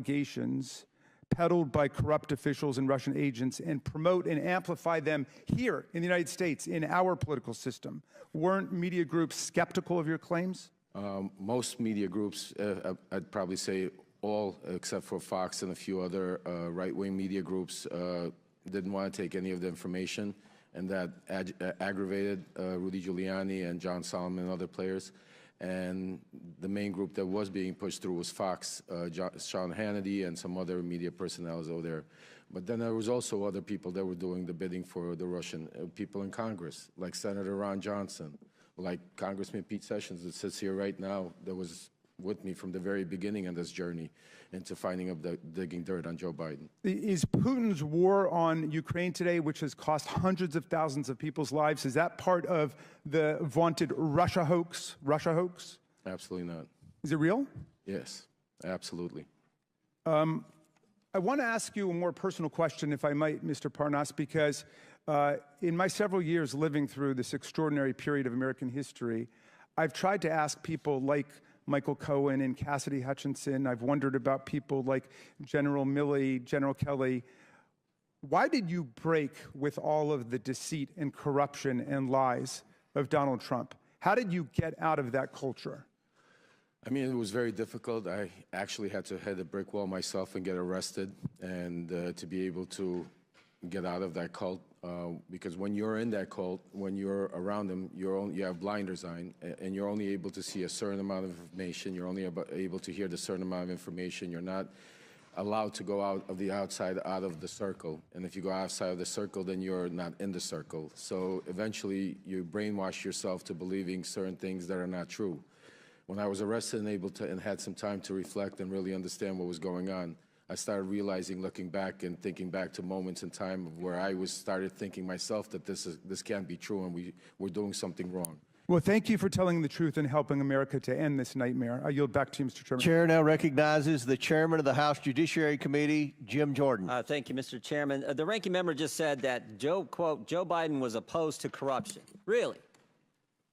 allegations peddled by corrupt officials and Russian agents and promote and amplify them here in the United States, in our political system. Weren't media groups skeptical of your claims? Most media groups, I'd probably say all except for Fox and a few other right-wing media groups, didn't want to take any of the information, and that aggravated Rudy Giuliani and John Solomon and other players. And the main group that was being pushed through was Fox, Sean Hannity and some other media personnel over there. But then there was also other people that were doing the bidding for the Russian people in Congress, like Senator Ron Johnson, like Congressman Pete Sessions that sits here right now, that was with me from the very beginning on this journey into finding up digging dirt on Joe Biden. Is Putin's war on Ukraine today, which has cost hundreds of thousands of people's lives, is that part of the vaunted Russia hoax? Absolutely not. Is it real? Yes, absolutely. I want to ask you a more personal question, if I might, Mr. Parnas, because in my several years living through this extraordinary period of American history, I've tried to ask people like Michael Cohen and Cassidy Hutchinson. I've wondered about people like General Milley, General Kelly. Why did you break with all of the deceit and corruption and lies of Donald Trump? How did you get out of that culture? I mean, it was very difficult. I actually had to hit a brick wall myself and get arrested, and to be able to get out of that cult, because when you're in that cult, when you're around them, you have blinders on, and you're only able to see a certain amount of information. You're only able to hear the certain amount of information. You're not allowed to go out of the circle. And if you go outside of the circle, then you're not in the circle. So eventually, you brainwash yourself to believing certain things that are not true. When I was arrested and had some time to reflect and really understand what was going on, I started realizing, looking back and thinking back to moments in time of where I started thinking myself that this can't be true and we're doing something wrong. Well, thank you for telling the truth and helping America to end this nightmare. I yield back to you, Mr. Chairman. Chair now recognizes the chairman of the House Judiciary Committee, Jim Jordan. Thank you, Mr. Chairman. The ranking member just said that, quote, Joe Biden was opposed to corruption. Really?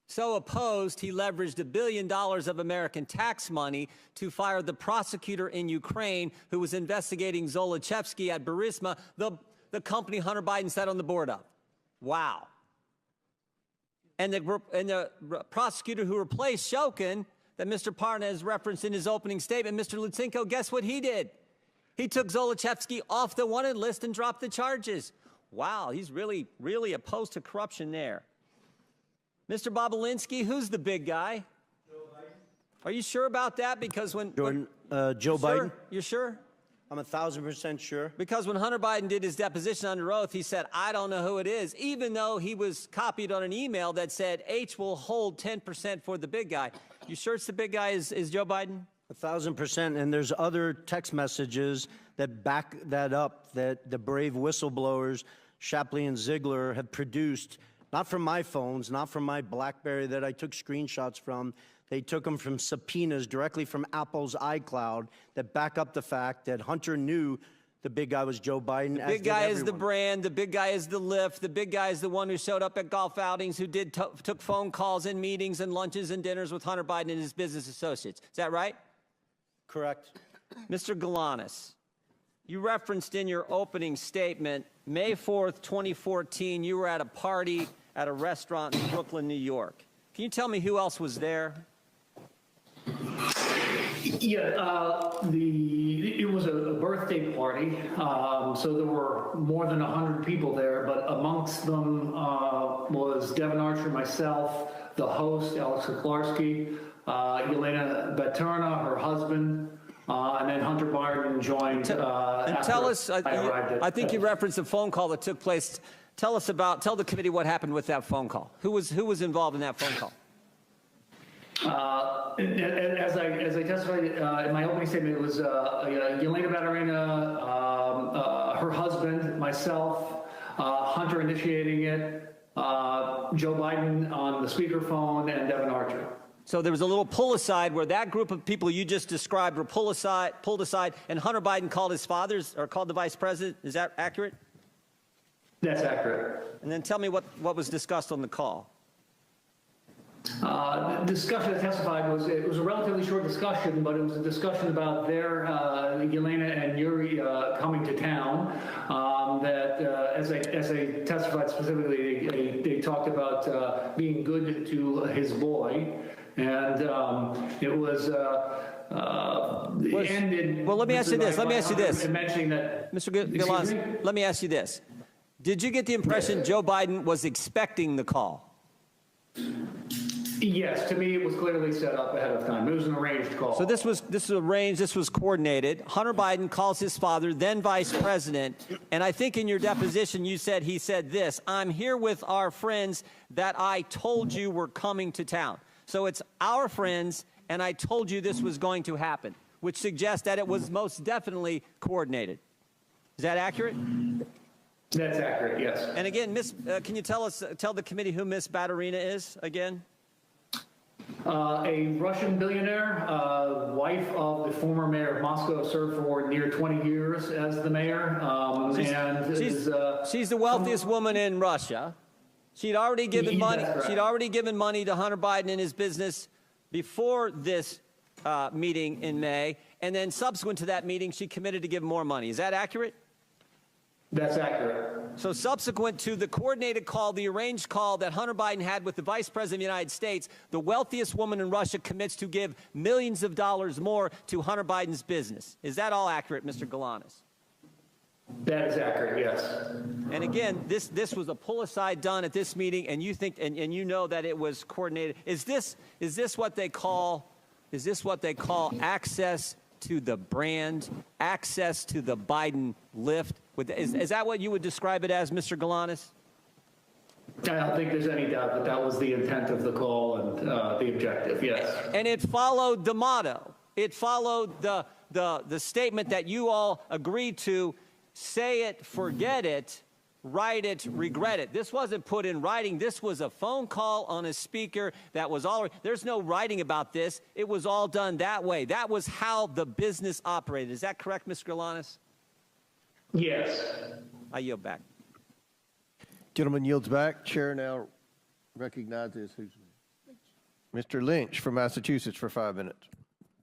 So opposed, he leveraged $1 billion of American tax money to fire the prosecutor in Ukraine who was investigating Zolochevsky at Burisma, the company Hunter Biden sat on the board of. Wow. And the prosecutor who replaced Shokin, that Mr. Parnas referenced in his opening statement, Mr. Lutsenko, guess what he did? He took Zolochevsky off the wanted list and dropped the charges. Wow, he's really, really opposed to corruption there. Mr. Bobulinski, who's the big guy? Joe Biden. Are you sure about that? Because when Jordan, Joe Biden. You're sure? I'm 1,000% sure. Because when Hunter Biden did his deposition under oath, he said, I don't know who it is, even though he was copied on an email that said H will hold 10% for the big guy. You sure it's the big guy is Joe Biden? 1,000%. And there's other text messages that back that up, that the brave whistleblowers, Shapley and Ziegler, have produced. Not from my phones, not from my BlackBerry that I took screenshots from. They took them from subpoenas directly from Apple's iCloud that back up the fact that Hunter knew the big guy was Joe Biden. The big guy is the brand. The big guy is the lift. The big guy is the one who showed up at golf outings, who took phone calls and meetings and lunches and dinners with Hunter Biden and his business associates. Is that right? Correct. Mr. Galanis, you referenced in your opening statement, May 4th, 2014, you were at a party at a restaurant in Brooklyn, New York. Can you tell me who else was there? Yeah, it was a birthday party, so there were more than 100 people there, but amongst them was Devin Archer, myself, the host, Alex Kuklarski, Yelena Baturna, her husband, and then Hunter Biden joined. And tell us, I think you referenced a phone call that took place. Tell the committee what happened with that phone call. Who was involved in that phone call? As I testified in my opening statement, it was Yelena Baturina, her husband, myself, Hunter initiating it, Joe Biden on the speakerphone, and Devin Archer. So there was a little pull aside where that group of people you just described were pulled aside, and Hunter Biden called his fathers or called the vice president. Is that accurate? That's accurate. And then tell me what was discussed on the call. The discussion that testified it was a relatively short discussion, but it was a discussion about Yelena and Yuri coming to town. As they testified specifically, they talked about being good to his boy, and it was. Ended. Well, let me ask you this. Mentioning that, Mr. Galanis, let me ask you this. Did you get the impression Joe Biden was expecting the call? Yes, to me it was clearly set up ahead of time. It was an arranged call. So this was arranged, this was coordinated. Hunter Biden calls his father, then vice president, and I think in your deposition he said this, "I'm here with our friends that I told you were coming to town." So it's our friends, and I told you this was going to happen, which suggests that it was most definitely coordinated. Is that accurate? That's accurate, yes. And again, can you tell the committee who Miss Baturina is again? A Russian billionaire, wife of the former mayor of Moscow, served for near 20 years as the mayor. She's the wealthiest woman in Russia. She'd already given money. She'd already given money to Hunter Biden and his business before this meeting in May, and then subsequent to that meeting, she committed to give more money. Is that accurate? That's accurate. So subsequent to the coordinated call, the arranged call that Hunter Biden had with the Vice President of the United States, the wealthiest woman in Russia commits to give millions of dollars more to Hunter Biden's business. Is that all accurate, Mr. Galanis? That is accurate, yes. And again, this was a pull-aside done at this meeting, and you think and you know that it was coordinated. Is this what they call access to the brand, access to the Biden lift? Is that what you would describe it as, Mr. Galanis? I don't think there's any doubt that that was the intent of the call and the objective, yes. And it followed the motto. It followed the statement that you all agreed to: say it, forget it, write it, regret it. This wasn't put in writing. This was a phone call on a speaker that was all. There's no writing about this. It was all done that way. That was how the business operated. Is that correct, Mr. Galanis? Yes. I yield back. Gentleman yields back. Chair now recognizes Mr. Lynch from Massachusetts for 5 minutes.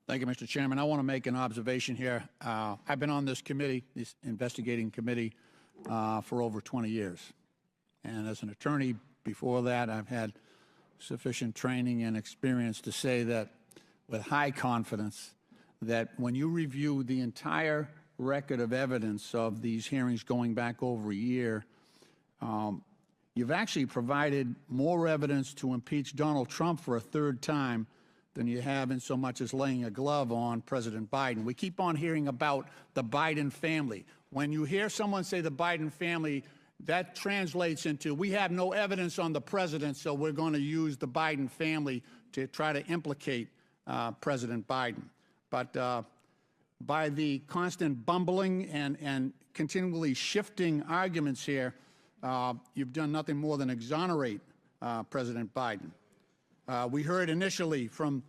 Thank you, Mr. Chairman. I want to make an observation here. I've been on this committee, this investigating committee, for over 20 years. And as an attorney before that, I've had sufficient training and experience to say that with high confidence that when you review the entire record of evidence of these hearings going back over a year, you've actually provided more evidence to impeach Donald Trump for a third time than you have in so much as laying a glove on President Biden. We keep on hearing about the Biden family. When you hear someone say the Biden family, that translates into we have no evidence on the president, so we're going to use the Biden family to try to implicate President Biden. But by the constant bumbling and continually shifting arguments here, you've done nothing more than exonerate President Biden. We heard initially for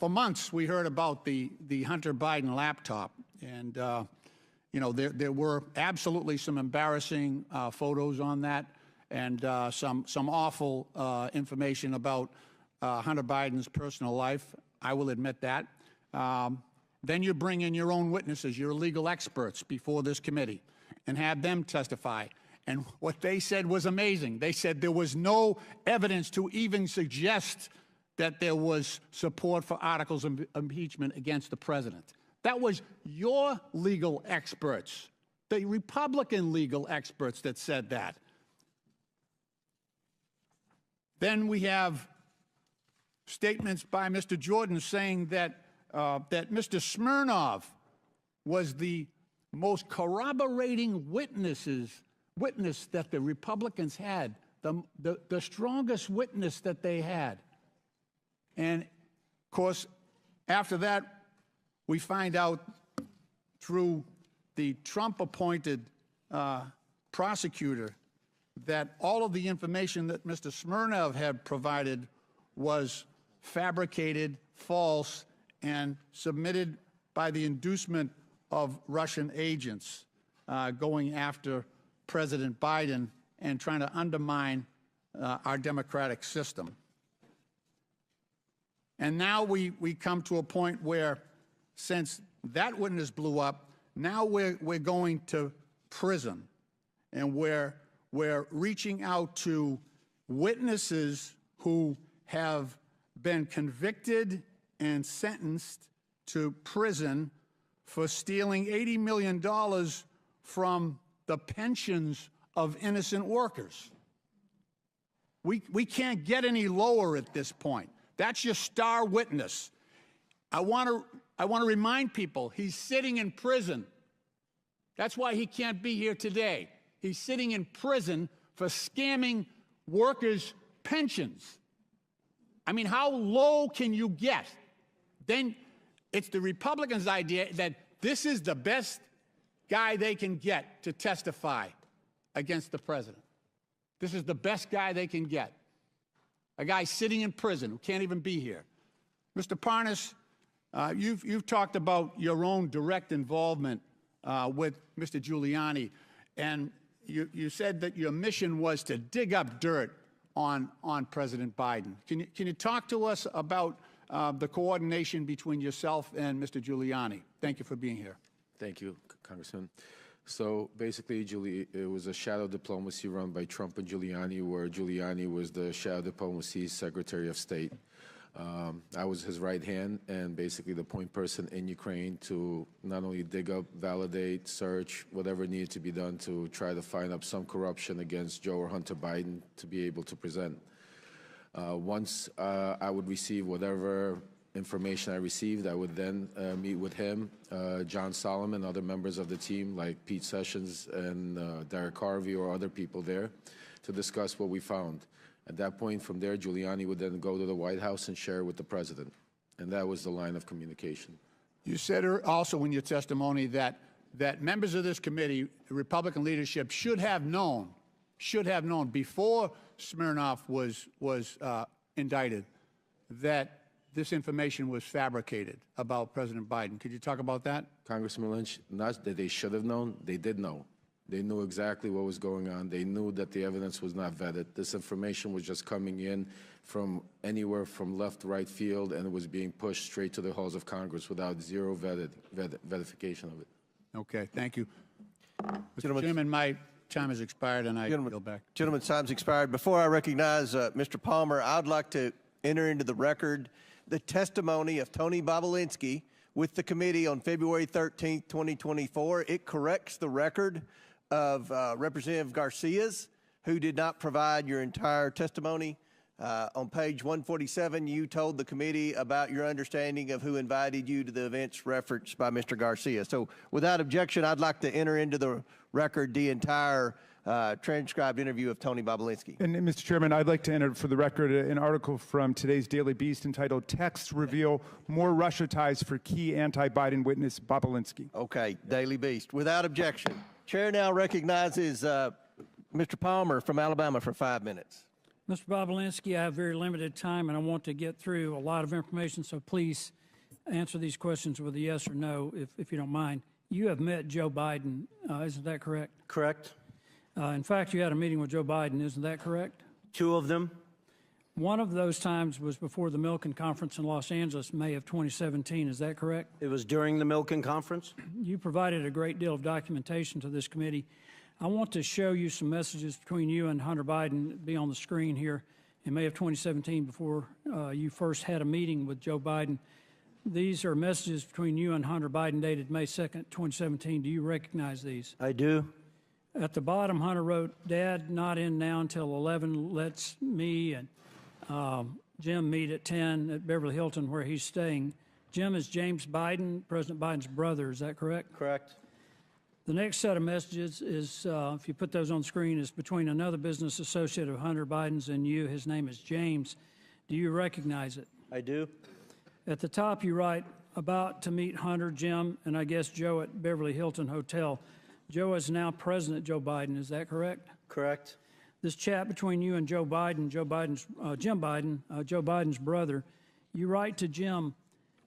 months, we heard about the Hunter Biden laptop. And, you know, there were absolutely some embarrassing photos on that and some awful information about Hunter Biden's personal life. I will admit that. Then you bring in your own witnesses, your legal experts before this committee and have them testify. And what they said was amazing. They said there was no evidence to even suggest that there was support for articles of impeachment against the president. That was your legal experts, the Republican legal experts that said that. Then we have statements by Mr. Jordan saying that Mr. Smirnov was the most corroborating witness that the Republicans had, the strongest witness that they had. And, of course, after that, we find out through the Trump-appointed prosecutor that all of the information that Mr. Smirnov had provided was fabricated, false, and submitted by the inducement of Russian agents going after President Biden and trying to undermine our democratic system. And now we come to a point where, since that witness blew up, now we're going to prison, and we're reaching out to witnesses who have been convicted and sentenced to prison for stealing $80 million from the pensions of innocent workers. We can't get any lower at this point. That's your star witness. I want to remind people he's sitting in prison. That's why he can't be here today. He's sitting in prison for scamming workers' pensions. I mean, how low can you get? Then it's the Republicans' idea that this is the best guy they can get to testify against the president. This is the best guy they can get. A guy sitting in prison who can't even be here. Mr. Parnas, you've talked about your own direct involvement with Mr. Giuliani, and you said that your mission was to dig up dirt on President Biden. Can you talk to us about the coordination between yourself and Mr. Giuliani? Thank you for being here. Thank you, Congressman. So basically, it was a shadow diplomacy run by Trump and Giuliani, where Giuliani was the shadow diplomacy Secretary of State. I was his right hand and basically the point person in Ukraine to not only dig up, validate, search, whatever needed to be done to try to find up some corruption against Joe or Hunter Biden to be able to present. Once I would receive whatever information I received, I would then meet with him, John Solomon, other members of the team like Pete Sessions and Derek Harvey or other people there to discuss what we found. At that point, from there, Giuliani would then go to the White House and share with the president. And that was the line of communication. You said also in your testimony that members of this committee, the Republican leadership, should have known before Smirnov was indicted that this information was fabricated about President Biden. Could you talk about that? Congressman Lynch, not that they should have known, they did know. They knew exactly what was going on. They knew that the evidence was not vetted. This information was just coming in from anywhere from left to right field, and it was being pushed straight to the halls of Congress without zero verification of it. Okay, thank you. Mr. Chairman, my time has expired, and I yield back. Gentleman's time's expired. Before I recognize Mr. Palmer, I'd like to enter into the record the testimony of Tony Bobulinski with the committee on February 13th, 2024. It corrects the record of Representative Garcia's, who did not provide your entire testimony. On page 147, you told the committee about your understanding of who invited you to the events referenced by Mr. Garcia. So without objection, I'd like to enter into the record the entire transcribed interview of Tony Bobulinski. And Mr. Chairman, I'd like to enter for the record an article from today's Daily Beast entitled "Texts Reveal More Russia Ties for Key Anti-Biden Witness Bobulinski." Okay, Daily Beast. Without objection. Chair now recognizes Mr. Palmer from Alabama for 5 minutes. Mr. Bobulinski, I have very limited time, and I want to get through a lot of information, so please answer these questions with a yes or no, if you don't mind. You have met Joe Biden, isn't that correct? Correct. In fact, you had a meeting with Joe Biden, isn't that correct? 2 of them. One of those times was before the Milken Conference in Los Angeles, May of 2017, is that correct? It was during the Milken Conference. You provided a great deal of documentation to this committee. I want to show you some messages between you and Hunter Biden, be on the screen here, in May of 2017 before you first had a meeting with Joe Biden. These are messages between you and Hunter Biden dated May 2nd, 2017. Do you recognize these? I do. At the bottom, Hunter wrote, "Dad, not in now until 11. Let's me and Jim meet at 10 at Beverly Hilton where he's staying." Jim is James Biden, President Biden's brother. Is that correct? Correct. The next set of messages is, if you put those on screen, is between another business associate of Hunter Biden's and you. His name is James. Do you recognize it? I do. At the top, you write, "About to meet Hunter, Jim, and I guess Joe at Beverly Hilton Hotel." Joe is now President Joe Biden. Is that correct? Correct. This chat between you and Joe Biden, Jim Biden, Joe Biden's brother, you write to Jim,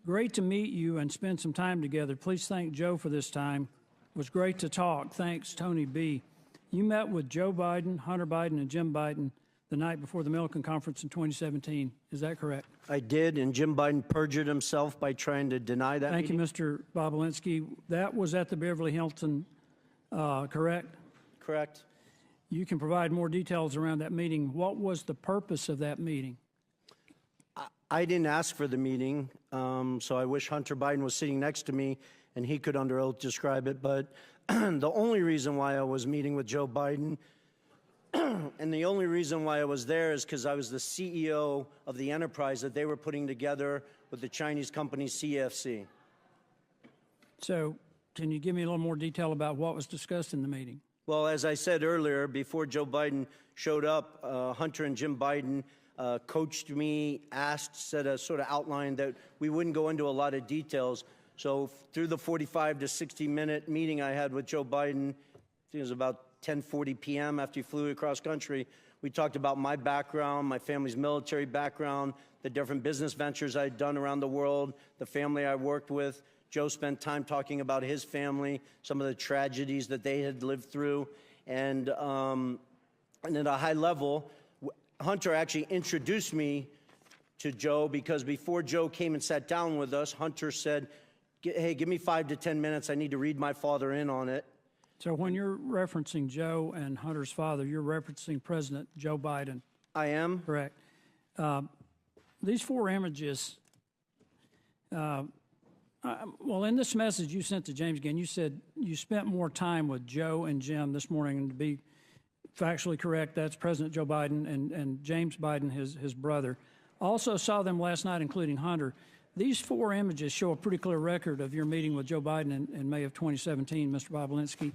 "Great to meet you and spend some time together. Please thank Joe for this time. It was great to talk. Thanks, Tony B." You met with Joe Biden, Hunter Biden, and Jim Biden the night before the Milliken Conference in 2017. Is that correct? I did, and Jim Biden perjured himself by trying to deny that Thank meeting. you, Mr. Bobulinski. That was at the Beverly Hilton, correct? Correct. You can provide more details around that meeting. What was the purpose of that meeting? I didn't ask for the meeting, so I wish Hunter Biden was sitting next to me and he could under oath describe it. But the only reason why I was meeting with Joe Biden and the only reason why I was there is because I was the CEO of the enterprise that they were putting together with the Chinese company CFC. So can you give me a little more detail about what was discussed in the meeting? Well, as I said earlier, before Joe Biden showed up, Hunter and Jim Biden coached me, said a sort of outline that we wouldn't go into a lot of details. So through the 45 to 60-minute meeting I had with Joe Biden, I think it was about 10:40 p.m. after he flew across country, we talked about my background, my family's military background, the different business ventures I'd done around the world, the family I worked with. Joe spent time talking about his family, some of the tragedies that they had lived through. And at a high level, Hunter actually introduced me to Joe because before Joe came and sat down with us, Hunter said, hey, give me 5 to 10 minutes. I need to read my father in on it. So when you're referencing Joe and Hunter's father, you're referencing President Joe Biden. I am. Correct. These 4 images, well, in this message you sent to James again, you said you spent more time with Joe and Jim this morning, and to be factually correct, that's President Joe Biden and James Biden, his brother. Also saw them last night, including Hunter. These 4 images show a pretty clear record of your meeting with Joe Biden in May of 2017, Mr. Bobulinski.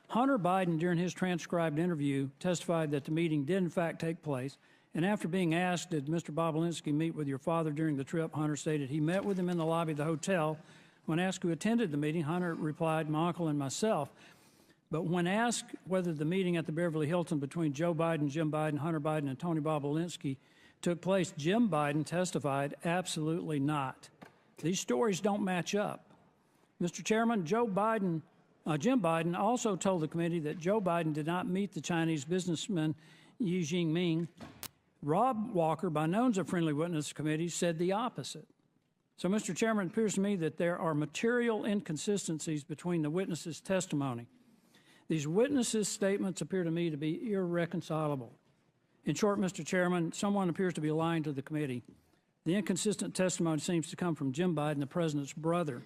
Hunter Biden, during his transcribed interview, testified that the meeting did in fact take place. And after being asked, did Mr. Bobulinski meet with your father during the trip, Hunter stated he met with him in the lobby of the hotel. When asked who attended the meeting, Hunter replied, my uncle and myself. But when asked whether the meeting at the Beverly Hilton between Joe Biden, Jim Biden, Hunter Biden, and Tony Bobulinski took place, Jim Biden testified, absolutely not. These stories don't match up. Mr. Chairman, Jim Biden also told the committee that Joe Biden did not meet the Chinese businessman Xi Jinping. Rob Walker, by known as a friendly witness committee, said the opposite. So, Mr. Chairman, it appears to me that there are material inconsistencies between the witnesses' testimony. These witnesses' statements appear to me to be irreconcilable. In short, Mr. Chairman, someone appears to be lying to the committee. The inconsistent testimony seems to come from Jim Biden, the president's brother.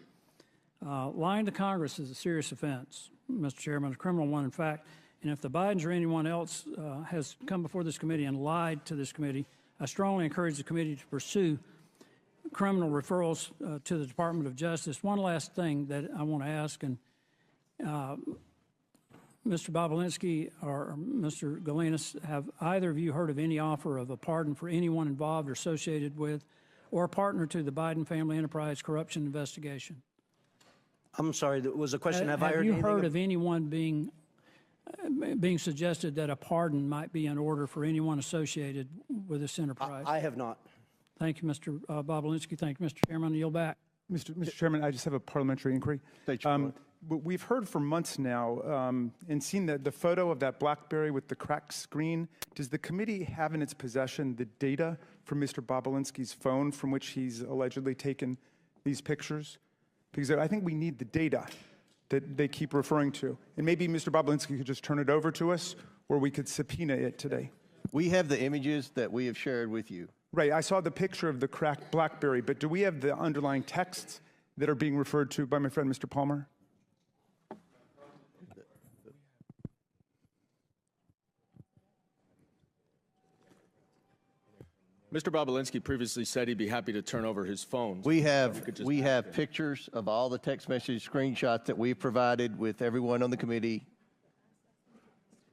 Lying to Congress is a serious offense, Mr. Chairman, a criminal one, in fact. And if the Bidens or anyone else has come before this committee and lied to this committee, I strongly encourage the committee to pursue criminal referrals to the Department of Justice. One last thing that I want to ask, and Mr. Bobulinski or Mr. Galinas, have either of you heard of any offer of a pardon for anyone involved or associated with or a partner to the Biden family enterprise corruption investigation? I'm sorry, there was a question. Have I heard you anything heard of anyone being suggested that a pardon might be in order for anyone associated with this enterprise? I have not. Thank you, Mr. Bobulinski. Thank you, Mr. Chairman. I yield back. Mr. Chairman, I just have a parliamentary inquiry. We've heard for months now and seen the photo of that BlackBerry with the cracked screen. Does the committee have in its possession the data from Mr. Bobulinski's phone from which he's allegedly taken these pictures? Because I think we need the data that they keep referring to. And maybe Mr. Bobulinski could just turn it over to us, or we could subpoena it today. We have the images that we have shared with you. Right, I saw the picture of the cracked BlackBerry, but do we have the underlying texts that are being referred to by my friend, Mr. Palmer? Mr. Bobulinski previously said he'd be happy to turn over his phone. We have pictures of all the text message screenshots that we've provided with everyone on the committee.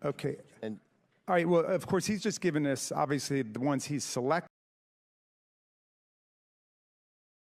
Okay. And all right, well, of course, he's just given us, obviously, the ones he's selected.